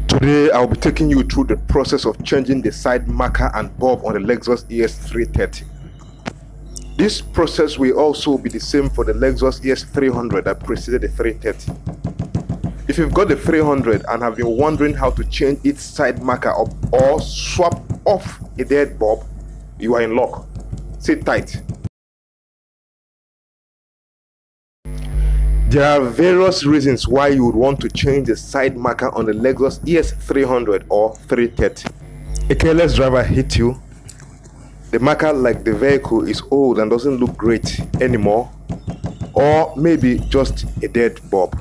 Today I'll be taking you through the process of changing the side marker and bulb on the Lexus ES330. This process will also be the same for the Lexus ES300 that preceded the 330. If you've got the 300 and have been wondering how to change its side marker up or swap off a dead bulb, you are in luck. Sit tight. There are various reasons why you would want to change the side marker on the Lexus ES300 or 330. A careless driver hit you. The marker, like the vehicle, is old and doesn't look great anymore, or maybe just a dead bulb.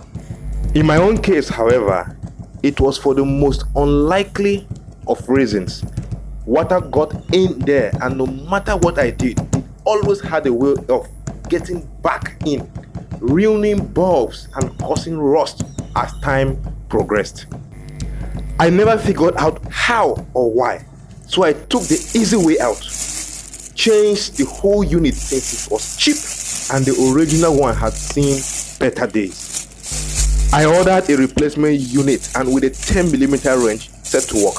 In my own case, however, it was for the most unlikely of reasons. Water got in there, and no matter what I did, it always had a way of getting back in, ruining bulbs and causing rust as time progressed. I never figured out how or why, so I took the easy way out. Changed the whole unit since it was cheap and the original one had seen better days. I ordered a replacement unit and with a 10mm wrench set to work.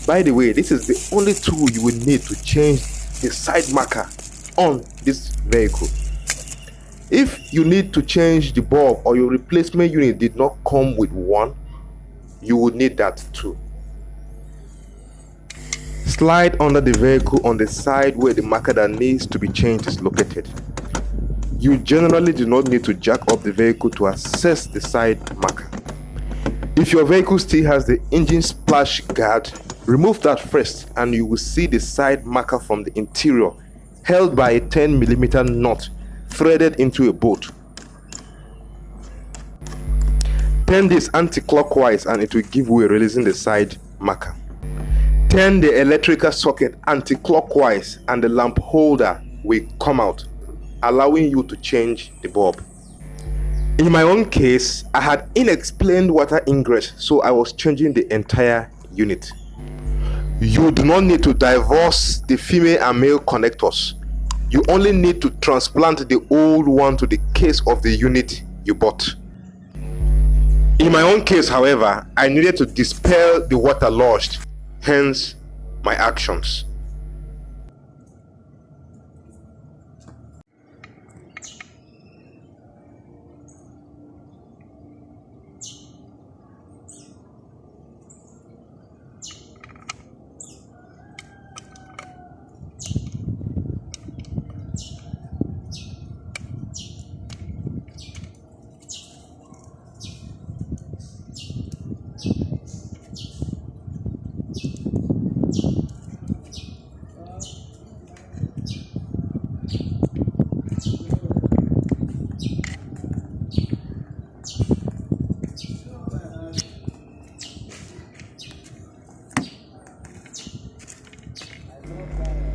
By the way, this is the only tool you will need to change the side marker on this vehicle. If you need to change the bulb or your replacement unit did not come with one, you would need that too. Slide under the vehicle on the side where the marker that needs to be changed is located. You generally do not need to jack up the vehicle to access the side marker. If your vehicle still has the engine splash guard, remove that first and you will see the side marker from the interior held by a 10mm knot threaded into a bolt. Turn this anti-clockwise and it will give way, releasing the side marker. Turn the electrical socket anti-clockwise and the lamp holder will come out, allowing you to change the bulb. In my own case, I had unexplained water ingress, so I was changing the entire unit. You do not need to divorce the female and male connectors. You only need to transplant the old one to the case of the unit you bought. In my own case, however, I needed to dispel the water lodged, hence my actions.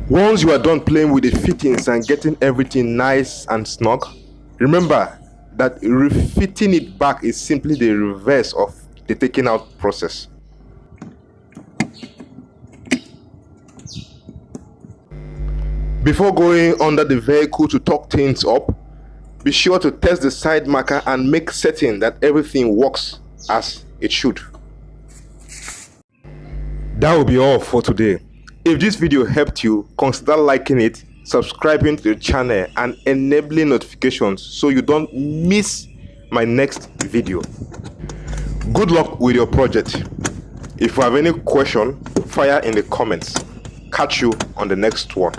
Once you are done playing with the fittings and getting everything nice and snug, remember that refitting it back is simply the reverse of the taking out process. Before going under the vehicle to torque things up, be sure to test the side marker and make certain that everything works as it should. That will be all for today. If this video helped you, consider liking it, subscribing to the channel and enabling notifications so you don't miss my next video. Good luck with your project. If you have any question, fire in the comments. Catch you on the next one.